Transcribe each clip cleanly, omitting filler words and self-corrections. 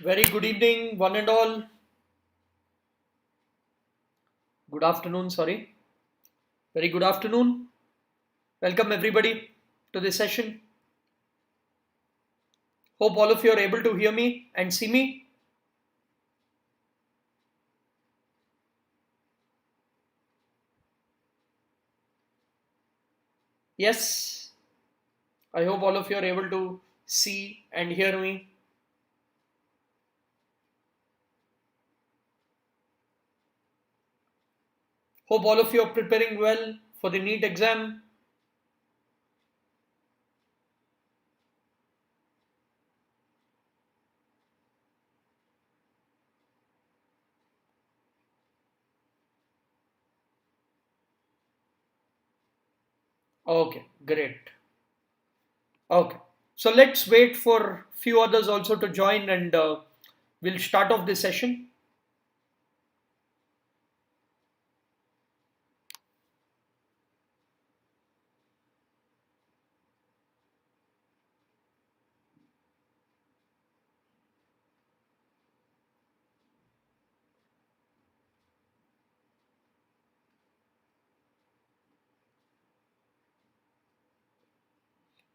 Very good evening, one and all. Good afternoon, sorry. Very good afternoon. Welcome everybody to this session. Hope all of you are able to hear me and see me. Yes, I hope all of you are able to see and hear me. Hope all of you are preparing well for the NEET exam. Okay, great. Okay, so let's wait for few others also to join and we'll start off this session.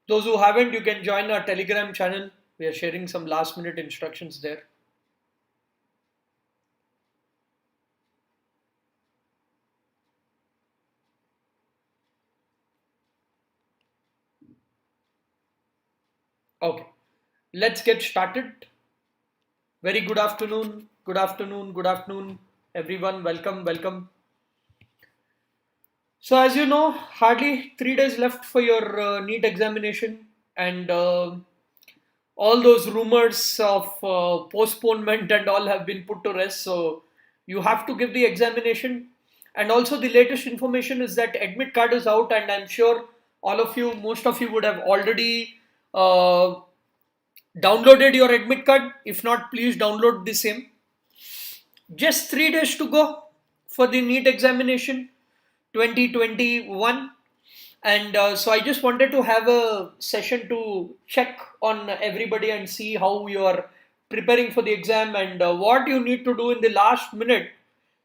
Those who haven't, you can join our Telegram channel. We are sharing some last minute instructions there. Okay, let's get started. Very good afternoon, good afternoon, good afternoon, everyone. Welcome, welcome. So, as you know, hardly 3 days left for your NEET examination, and all those rumors of postponement and all have been put to rest. So, you have to give the examination. And also, the latest information is that admit card is out, and I'm sure all of you, most of you would have already uh, downloaded your admit card. If not, please download the same. Just 3 days to go for the NEET examination 2021. And so I just wanted to have a session to check on everybody and see how you are preparing for the exam and what you need to do in the last minute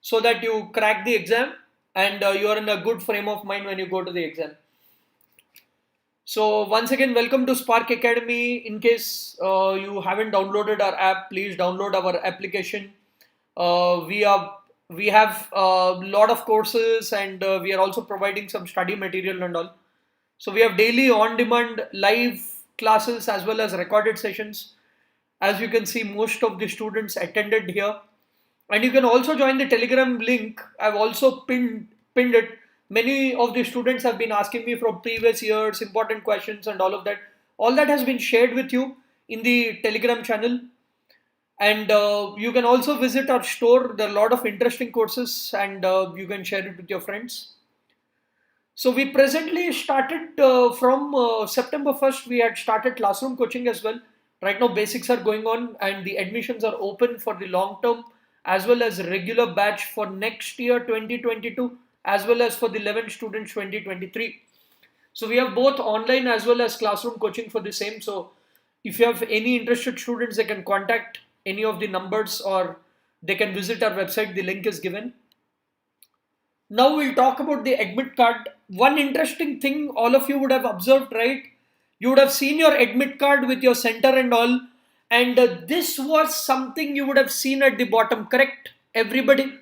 so that you crack the exam and you are in a good frame of mind when you go to the exam. So once again, welcome to Spark Academy. In case you haven't downloaded our app, please download our application. We have a lot of courses and we are also providing some study material and all. So we have daily on-demand live classes as well as recorded sessions. As you can see, most of the students attended here. And you can also join the Telegram link. I've also pinned it. Many of the students have been asking me from previous years, important questions and all of that. All that has been shared with you in the Telegram channel. And you can also visit our store. There are a lot of interesting courses and you can share it with your friends. So we presently started from September 1st, we had started classroom coaching as well. Right now basics are going on and the admissions are open for the long term as well as regular batch for next year 2022 as well as for the 11 students 2023. So we have both online as well as classroom coaching for the same. So if you have any interested students, they can contact any of the numbers or they can visit our website. The link is given. Now we'll talk about the admit card. One interesting thing all of you would have observed, right? You would have seen your admit card with your center and all. And this was something you would have seen at the bottom, correct? Everybody?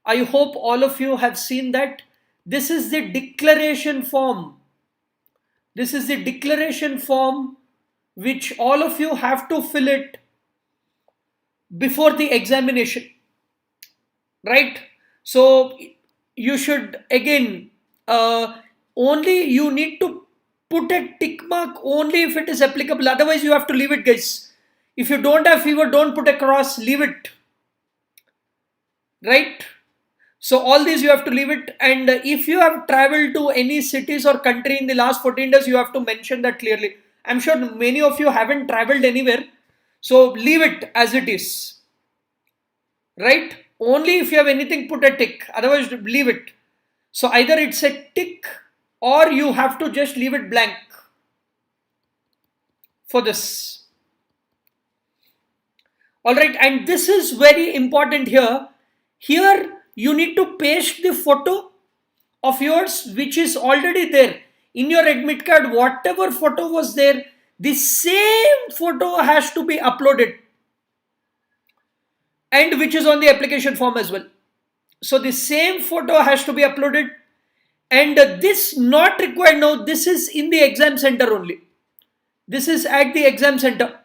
I hope all of you have seen that. This is the declaration form. This is the declaration form which all of you have to fill it before the examination, right? So you should again only you need to put a tick mark only if it is applicable, otherwise you have to leave it, guys. If you don't have fever, don't put a cross, leave it, right? So all these you have to leave it. And if you have traveled to any cities or country in the last 14 days, you have to mention that clearly. I'm sure many of you haven't traveled anywhere, so leave it as it is, right? Only if you have anything, put a tick, otherwise leave it. So either it's a tick or you have to just leave it blank for this. All right, and this is very important here. Here you need to paste the photo of yours which is already there in your admit card. Whatever photo was there, the same photo has to be uploaded, and which is on the application form as well. So the same photo has to be uploaded, and this not required now. This is in the exam center only. This is at the exam center,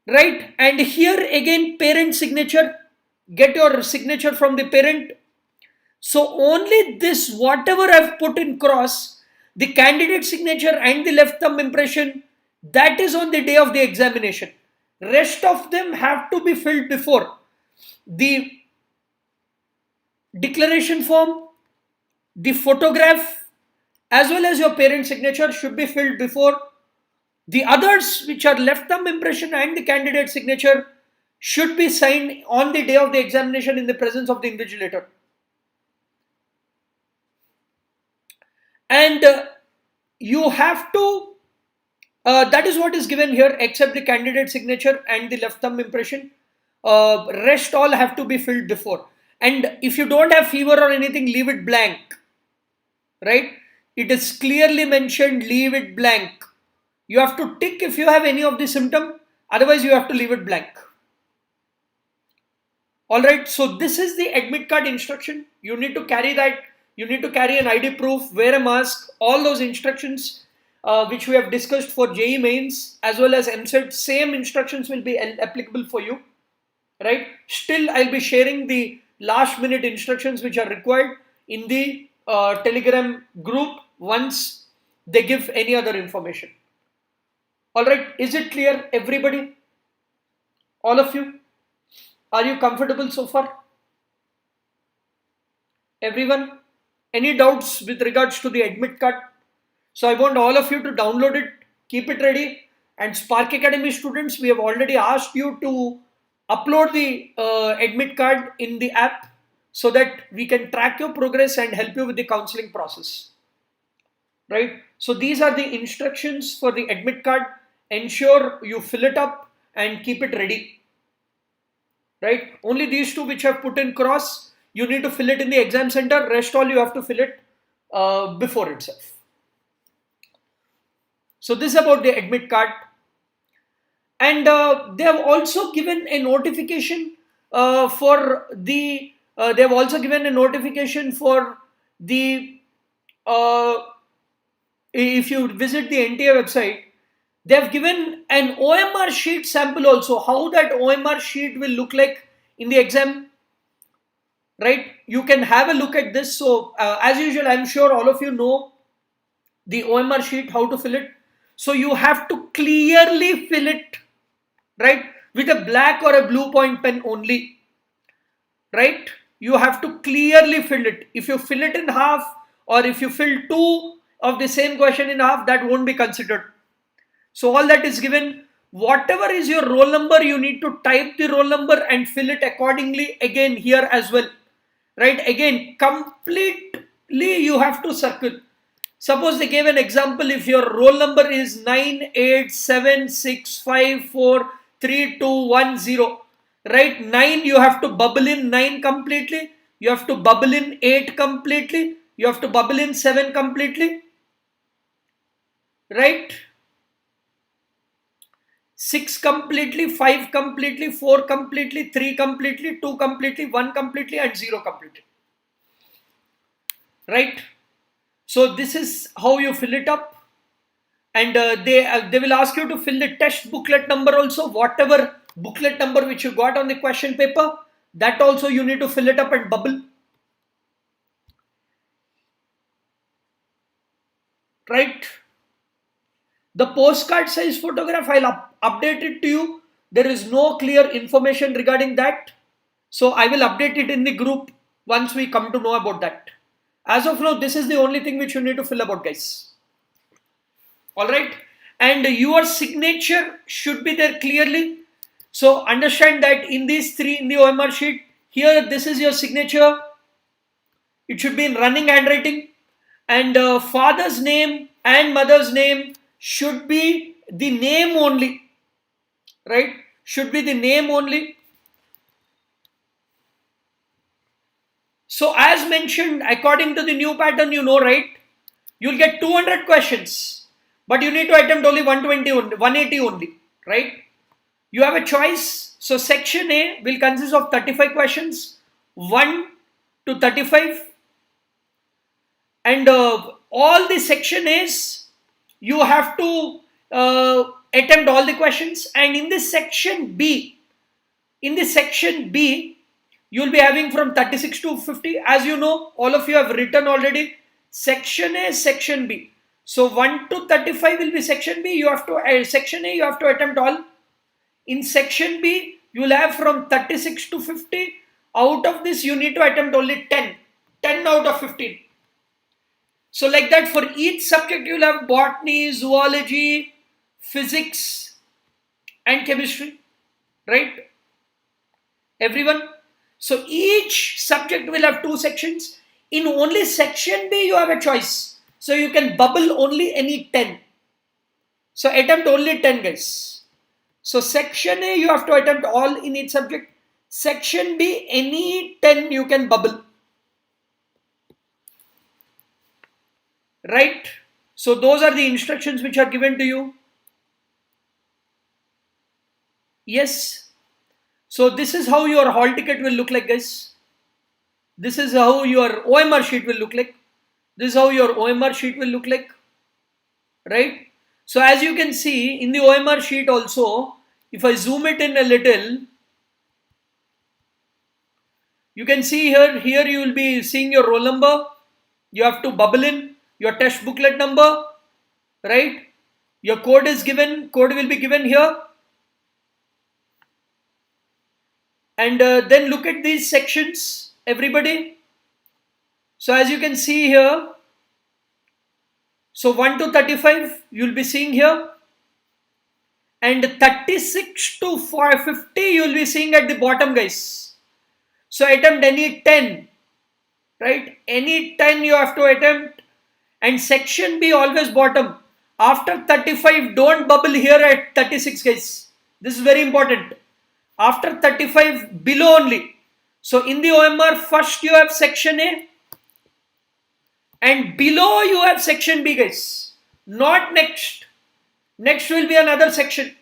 right? And here again, parent signature. Get your signature from the parent. So only this, whatever I've put in cross, the candidate signature and the left thumb impression, that is on the day of the examination. Rest of them have to be filled before. The declaration form, the photograph, as well as your parent signature should be filled before. The others, which are left thumb impression and the candidate signature, should be signed on the day of the examination in the presence of the invigilator. And you have to, that is what is given here, except the candidate signature and the left thumb impression. Rest all have to be filled before. And if you don't have fever or anything, leave it blank, right? It is clearly mentioned, leave it blank. You have to tick if you have any of the symptom, otherwise you have to leave it blank. All right, so this is the admit card instruction. You need to carry that. You need to carry an ID proof, wear a mask, all those instructions which we have discussed for JEE mains as well as MCET, same instructions will be applicable for you, right? Still, I'll be sharing the last minute instructions which are required in the Telegram group once they give any other information. All right, is it clear, everybody? All of you? Are you comfortable so far? Everyone? Any doubts with regards to the admit card? So I want all of you to download it, keep it ready. And Spark Academy students, we have already asked you to upload the admit card in the app so that we can track your progress and help you with the counseling process. Right? So these are the instructions for the admit card. Ensure you fill it up and keep it ready. Right? Only these two which I've put in cross, you need to fill it in the exam center. Rest all you have to fill it before itself. So this is about the admit card. And they have also given a notification for the if you visit the NTA website, they have given an OMR sheet sample also, how that OMR sheet will look like in the exam, right? You can have a look at this. So as usual, I'm sure all of you know the OMR sheet, how to fill it. So you have to clearly fill it, right? With a black or a blue point pen only, right? You have to clearly fill it. If you fill it in half, or if you fill two of the same question in half, that won't be considered. So all that is given. Whatever is your roll number, you need to type the roll number and fill it accordingly again here as well, right? Again, completely you have to circle. Suppose they gave an example, if your roll number is 987654321, right? 9, you have to bubble in 9 completely. You have to bubble in 8 completely. You have to bubble in 7 completely, right? 6 completely, 5 completely, 4 completely, 3 completely, 2 completely, 1 completely, and 0 completely, right? So this is how you fill it up. And they will ask you to fill the test booklet number also. Whatever booklet number which you got on the question paper, that also you need to fill it up and bubble, right? The postcard size photograph, I'll update it to you. There is no clear information regarding that. So I will update it in the group once we come to know about that. As of now, this is the only thing which you need to fill about, guys. All right. And your signature should be there clearly. So understand that in these three, in the OMR sheet, here this is your signature. It should be in running handwriting. And father's name and mother's name should be the name only, right? Should be the name only. So as mentioned, according to the new pattern, you know, right? You'll get 200 questions, but you need to attempt only 120 only, 180 only, right? You have a choice. So section A will consist of 35 questions, 1 to 35, and all the section A's, you have to attempt all the questions. And in this section B, you will be having from 36 to 50. As you know, all of you have written already section A, section B. So 1 to 35 will be section B. You have to section A, you have to attempt all. In section B, you will have from 36 to 50. Out of this, you need to attempt only 10 out of 15. So like that, for each subject, you will have botany, zoology, physics, and chemistry, right? Everyone. So each subject will have 2 sections. In only section B, you have a choice. So you can bubble only any 10. So attempt only 10, guys. So section A, you have to attempt all in each subject. Section B, any 10 you can bubble. Right? So those are the instructions which are given to you. Yes. So this is how your hall ticket will look like, guys. This is how your OMR sheet will look like. This is how your OMR sheet will look like. Right? So as you can see in the OMR sheet also, if I zoom it in a little, you can see here you will be seeing your roll number. You have to bubble in your test booklet number, right? Your code is given, code will be given here. And then look at these sections, everybody. So as you can see here, so 1 to 35 you will be seeing here, and 36 to 50 you will be seeing at the bottom, guys. So attempt any 10, right? Any 10 you have to attempt. And section B always bottom. After 35, don't bubble here at 36, guys. This is very important. After 35, below only. So in the OMR, first you have section A, and below you have section B, guys. Not next. Next will be another section.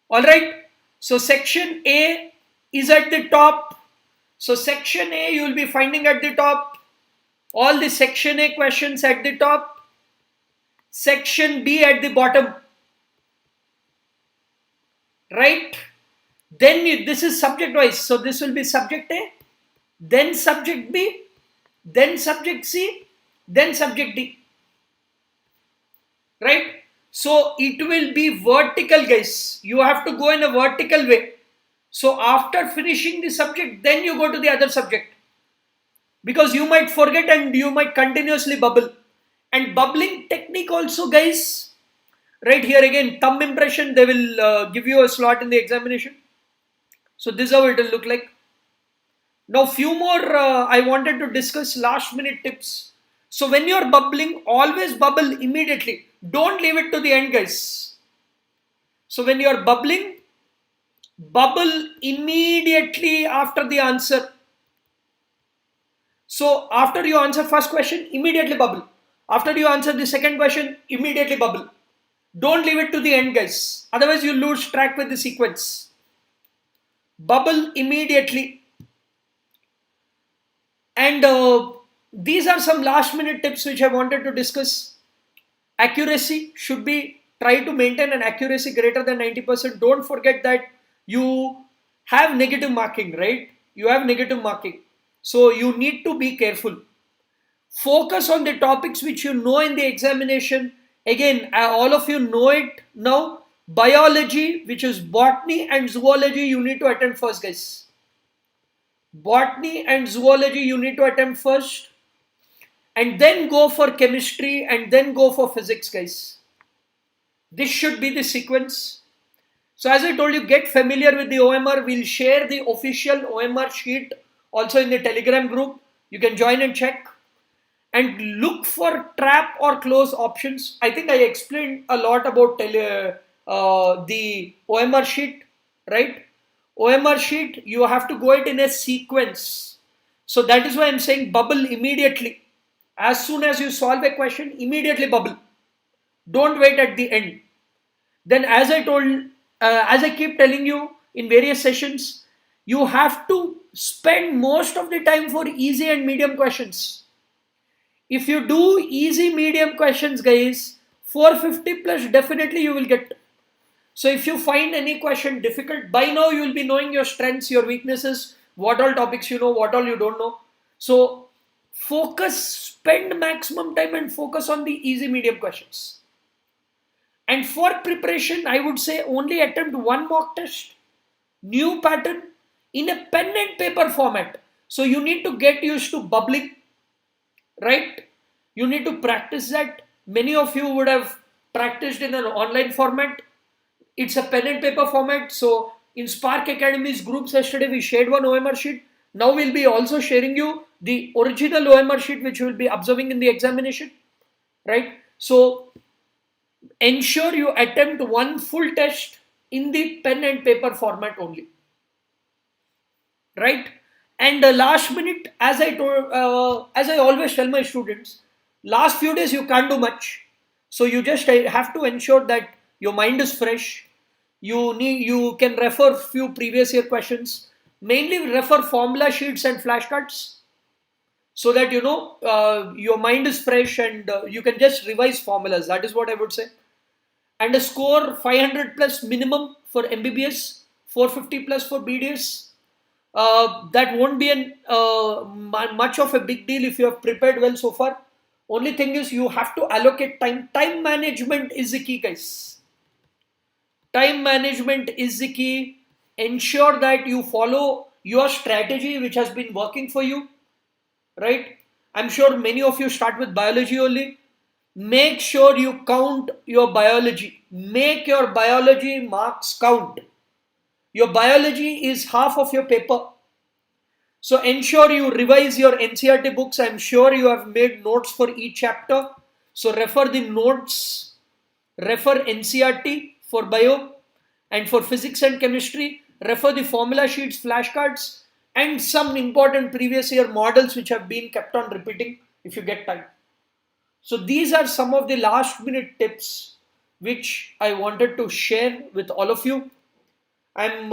Alright. So section A is at the top. So section A you will be finding at the top. All the section A questions at the top. Section B at the bottom. Right? Then this is subject wise. So this will be subject A, then subject B, then subject C, then subject D. Right? So it will be vertical, guys. You have to go in a vertical way. So after finishing the subject, then you go to the other subject. Because you might forget and you might continuously bubble. And bubbling technique also, guys. Right here again, thumb impression, they will give you a slot in the examination. So this is how it will look like. Now few more I wanted to discuss last minute tips. So when you are bubbling, always bubble immediately. Don't leave it to the end, guys. So when you are bubbling, bubble immediately after the answer. So after you answer first question, immediately bubble. After you answer the second question, immediately bubble. Don't leave it to the end, guys. Otherwise you lose track with the sequence. Bubble immediately. And these are some last minute tips which I wanted to discuss. Accuracy should be, try to maintain an accuracy greater than 90%. Don't forget that you have negative marking, right? You have negative marking. So you need to be careful. Focus on the topics which you know in the examination. Again, all of you know it now. Biology, which is botany and zoology, you need to attempt first, guys. Botany and zoology you need to attempt first. And then go for chemistry and then go for physics, guys. This should be the sequence. So as I told you, get familiar with the OMR. We'll share the official OMR sheet also in the Telegram group. You can join and check. and look for trap or close options. I think I explained a lot about the OMR sheet, right? OMR sheet, you have to go it in a sequence. So that is why I'm saying bubble immediately. As soon as you solve a question, immediately bubble. Don't wait at the end. Then, as I keep telling you in various sessions, you have to spend most of the time for easy and medium questions. If you do easy medium questions, guys, 450 plus definitely you will get. So if you find any question difficult, by now you will be knowing your strengths, your weaknesses, what all topics you know, what all you don't know. So spend maximum time and focus on the easy medium questions. And for preparation, I would say only attempt one mock test, new pattern in a pen and paper format. So you need to get used to bubbling, right? You need to practice that. Many of you would have practiced in an online format. It's a pen and paper format. So in Spark Academy's groups yesterday, we shared one OMR sheet. Now we'll be also sharing you the original OMR sheet, which you will be observing in the examination, right? So ensure you attempt one full test in the pen and paper format only, right? And the last minute, as I always tell my students, last few days you can't do much, so you just have to ensure that your mind is fresh. You can refer few previous year questions, mainly refer formula sheets and flashcards, so that your mind is fresh and you can just revise formulas. That is what I would say. And a score 500 plus minimum for MBBS, 450 plus for BDS. That won't be much of a big deal if you have prepared well so far. Only thing is you have to allocate time. Time management is the key, guys. Time management is the key. Ensure that you follow your strategy which has been working for you, right? I'm sure many of you start with biology only. Make sure you count your biology. Make your biology marks count. Your biology is half of your paper. So ensure you revise your NCERT books. I'm sure you have made notes for each chapter. So refer the notes. Refer NCERT for bio, and for physics and chemistry, refer the formula sheets, flashcards, and some important previous year models which have been kept on repeating if you get time. So these are some of the last minute tips which I wanted to share with all of you. I'm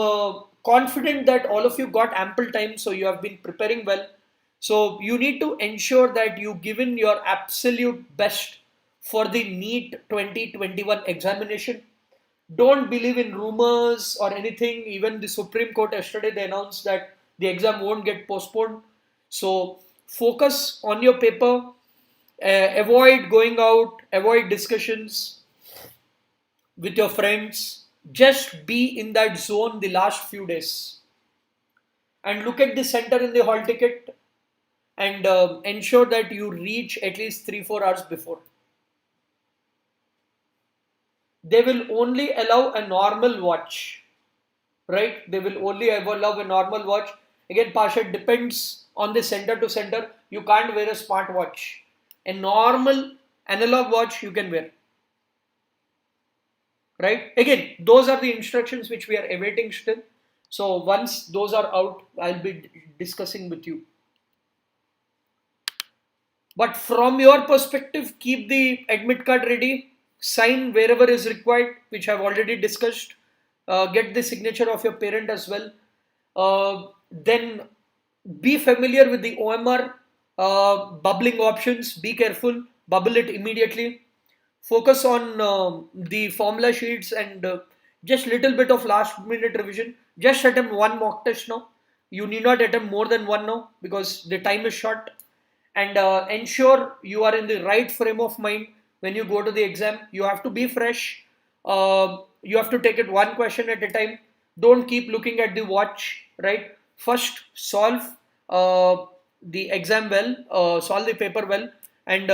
confident that all of you got ample time, so you have been preparing well. So you need to ensure that you given your absolute best for the NEET 2021 examination. Don't believe in rumors or anything. Even the Supreme Court yesterday, they announced that the exam won't get postponed. So focus on your paper. Avoid going out. Avoid discussions with your friends. Just be in that zone the last few days. And look at the center in the hall ticket and ensure that you reach at least 3-4 hours before. They will only allow a normal watch, right? They will only allow a normal watch. Again, Pasha, depends on the center to center. You can't wear a smart watch. A normal analog watch you can wear, right? Again, those are the instructions which we are awaiting still. So once those are out, I'll be discussing with you. But from your perspective, keep the admit card ready. Sign wherever is required, which I've already discussed. Get the signature of your parent as well. Then be familiar with the OMR bubbling options. Be careful. Bubble it immediately. Focus on the formula sheets and just little bit of last minute revision. Just attempt one mock test now. You need not attempt more than one now because the time is short. And ensure you are in the right frame of mind when you go to the exam. You have to be fresh. You have to take it one question at a time. Don't keep looking at the watch, right? First solve the exam well, solve the paper well, and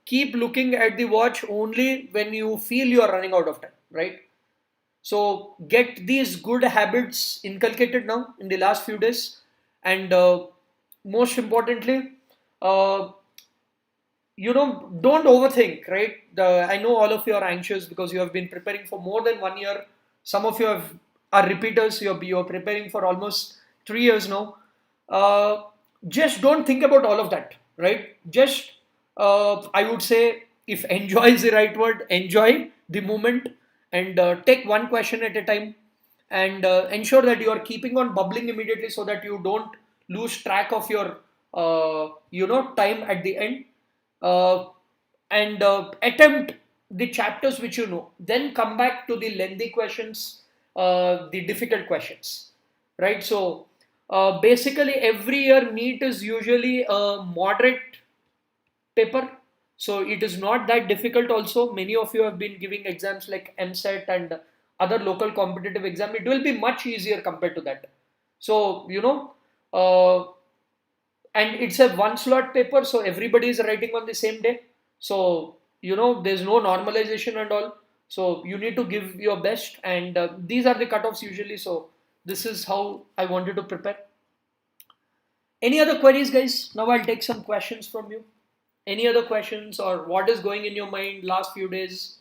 keep looking at the watch only when you feel you are running out of time, right? So get these good habits inculcated now in the last few days, and most importantly, uh, don't overthink, right? I know all of you are anxious because you have been preparing for more than 1 year. Some of you are repeaters. You're preparing for almost 3 years now. Uh, just don't think about all of that, right? Just, I would say, if enjoy is the right word, enjoy the moment and take one question at a time, and ensure that you are keeping on bubbling immediately so that you don't lose track of your time at the end, uh, and attempt the chapters which you know, then come back to the lengthy questions, the difficult questions, right? So basically every year NEET is usually a moderate paper, so it is not that difficult. Also, many of you have been giving exams like MSET and other local competitive exam. It will be much easier compared to that. So uh, and it's a one slot paper, so everybody is writing on the same day. So there's no normalization and all, so you need to give your best, and these are the cutoffs usually. So this is how I wanted to prepare. Any other queries, guys? Now I'll take some questions from you. Any other questions, or what is going in your mind last few days?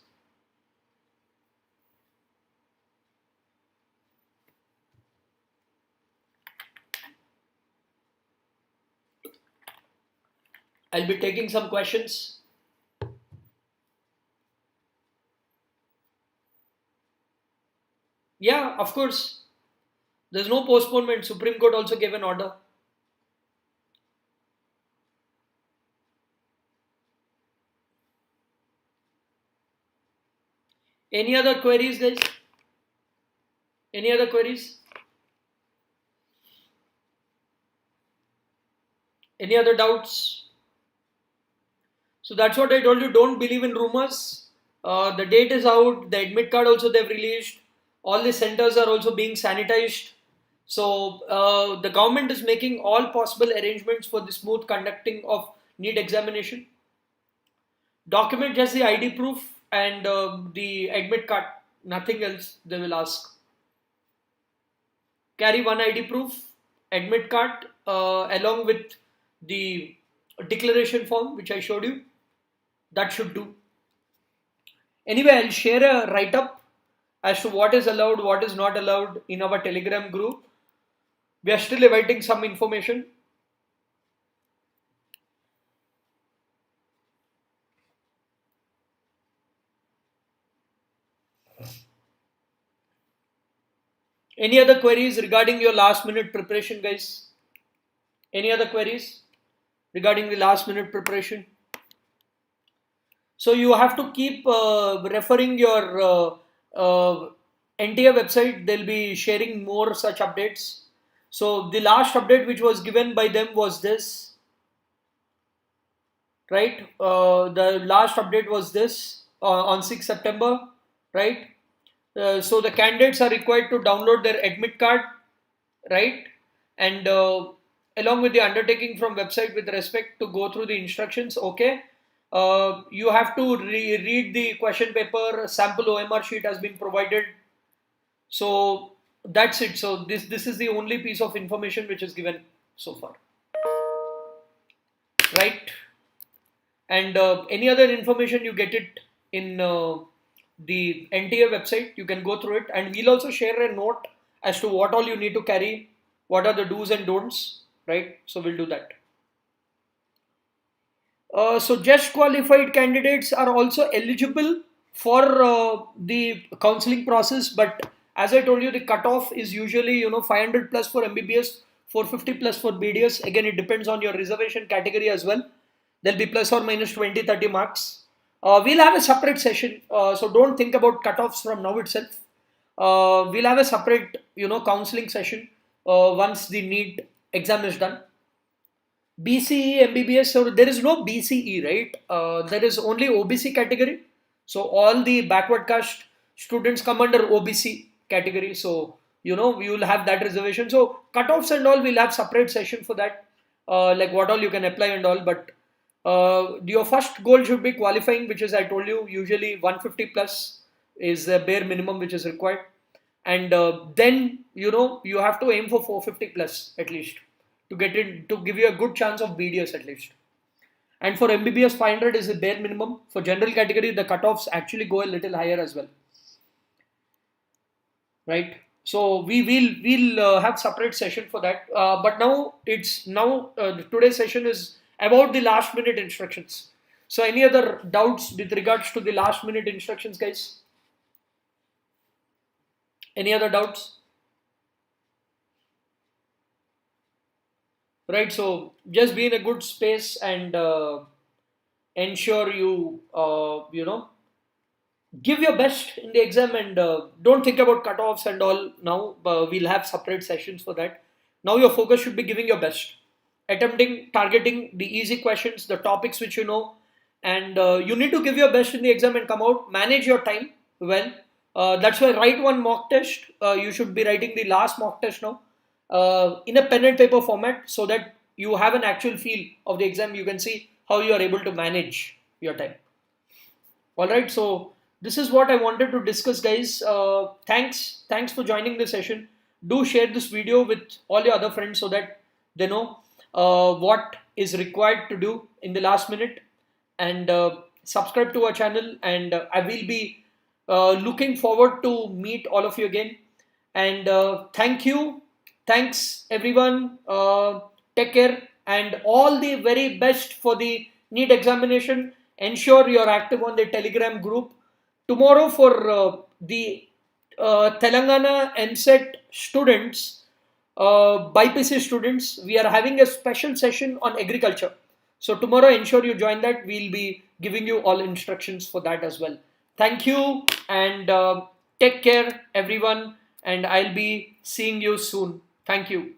I'll be taking some questions. Yeah, of course. There's no postponement. Supreme Court also gave an order. Any other queries, guys? Any other queries? Any other doubts? So that's what I told you. Don't believe in rumors. The date is out. The admit card also they've released. All the centers are also being sanitized. So the government is making all possible arrangements for the smooth conducting of NEET examination. Document just the ID proof and the admit card. Nothing else they will ask. Carry one ID proof, admit card, along with the declaration form which I showed you. That should do. Anyway, I'll share a write up as to what is allowed, what is not allowed in our Telegram group. We are still awaiting some information. Any other queries regarding your last minute preparation, guys? Any other queries regarding the last minute preparation? So you have to keep referring your NTA website. They'll be sharing more such updates. So the last update which was given by them was this, right? The last update was this on 6th September, right? So the candidates are required to download their admit card, right? And along with the undertaking from website with respect to go through the instructions, okay. You have to read the question paper. Sample OMR sheet has been provided. So that's it. So this is the only piece of information which is given so far, right? And any other information you get it in the NTA website. You can go through it, and we'll also share a note as to what all you need to carry, what are the do's and don'ts, right? So we'll do that. So just qualified candidates are also eligible for the counseling process, but as I told you, the cutoff is usually 500 plus for MBBS, 450 plus for BDS. Again, it depends on your reservation category as well. There'll be plus or minus 20-30 marks. We'll have a separate session, so don't think about cutoffs from now itself. We'll have a separate counseling session once the NEET exam is done. BCE, MBBS, so there is no BCE, right? There is only OBC category. So all the backward caste students come under OBC category. So, we will have that reservation. So cutoffs and all, we'll have separate session for that. Like what all you can apply and all. But your first goal should be qualifying, which is I told you, usually 150 plus is the bare minimum which is required. And then, you have to aim for 450 plus at least to get in, to give you a good chance of BDS at least. And for MBBS, 500 is the bare minimum. For general category, the cutoffs actually go a little higher as well, right? So we'll have separate session for that. But now today's session is about the last minute instructions. So any other doubts with regards to the last minute instructions, guys? Any other doubts? Right. So just be in a good space and ensure you give your best in the exam, and don't think about cutoffs and all now. We'll have separate sessions for that. Now your focus should be giving your best, attempting, targeting the easy questions, the topics which you know, and you need to give your best in the exam and come out. Manage your time well. That's why write one mock test. You should be writing the last mock test now in a pen and paper format, so that you have an actual feel of the exam. You can see how you are able to manage your time. All right, so this is what I wanted to discuss, guys. Thanks for joining the session. Do share this video with all your other friends so that they know what is required to do in the last minute, and subscribe to our channel. And I will be looking forward to meet all of you again. And thanks everyone. Take care and all the very best for the NEET examination. Ensure you're active on the Telegram group. Tomorrow for the Telangana MSET students, BIPC students, we are having a special session on agriculture. So tomorrow ensure you join that. We'll be giving you all instructions for that as well. Thank you, and take care everyone, and I'll be seeing you soon. Thank you.